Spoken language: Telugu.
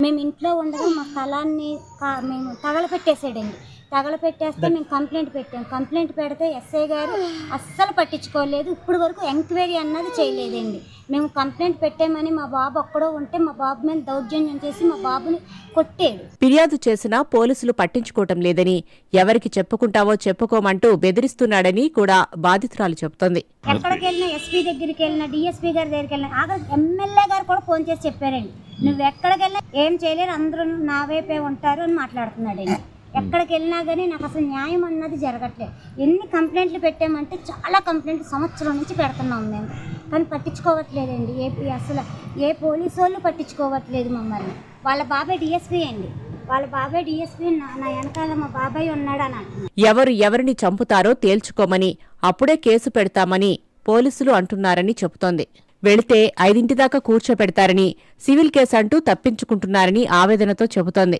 మేము ఇంట్లో ఉండగా మా స్థలాన్ని మేము తగలపెట్టేసాడండి. తగలపెట్టేస్తే మేము కంప్లైంట్ పెట్టాం. కంప్లైంట్ పెడితే ఎస్ఐ గారు అస్సలు పట్టించుకోలేదు. ఇప్పుడు వరకు ఎంక్వైరీ అన్నది చేయలేదండి. మేము కంప్లైంట్ పెట్టామని మా బాబు ఒక్కడో ఉంటే మా బాబు మీద దౌర్జన్యం చేసి మా బాబుని కొట్టాడు. ఫిర్యాదు చేసినా పోలీసులు పట్టించుకోవటం లేదని, ఎవరికి చెప్పుకుంటావో చెప్పుకోమంటూ బెదిరిస్తున్నాడని కూడా బాధితురాలు చెబుతోంది. ఎక్కడికి వెళ్ళినా ఎస్పీ దగ్గరికి వెళ్ళినా డిఎస్పీ గారి దగ్గరికి వెళ్ళినా ఎమ్మెల్యే గారు కూడా ఫోన్ చేసి చెప్పారండి, నువ్వు ఎక్కడికి వెళ్ళినా ఏం చేయలేరు, అందరూ నా వైపే ఉంటారు అని మాట్లాడుతున్నాడండి. ఎక్కడికి వెళ్ళినా కానీ నాకు అసలు న్యాయం అన్నది జరగట్లేదు. ఎన్ని కంప్లైంట్లు పెట్టామంటే చాలా కంప్లైంట్లు సంవత్సరం నుంచి పెడుతున్నాం మేము, కానీ పట్టించుకోవట్లేదండి. అసలు ఏ పోలీసు వాళ్ళు పట్టించుకోవట్లేదు మమ్మల్ని. వాళ్ళ బాబాయ్ డిఎస్పీ అండి, వాళ్ళ బాబాయ్ డిఎస్పీ నా వెనకాల మా బాబాయ్ ఉన్నాడు అని అంటున్నారు. ఎవరు ఎవరిని చంపుతారో తేల్చుకోమని, అప్పుడే కేసు పెడతామని పోలీసులు అంటున్నారని చెబుతోంది. వెళితే 5 దాకా కూర్చోపెడతారని, సివిల్ కేసు అంటూ తప్పించుకుంటున్నారని ఆవేదనతో చెబుతోంది.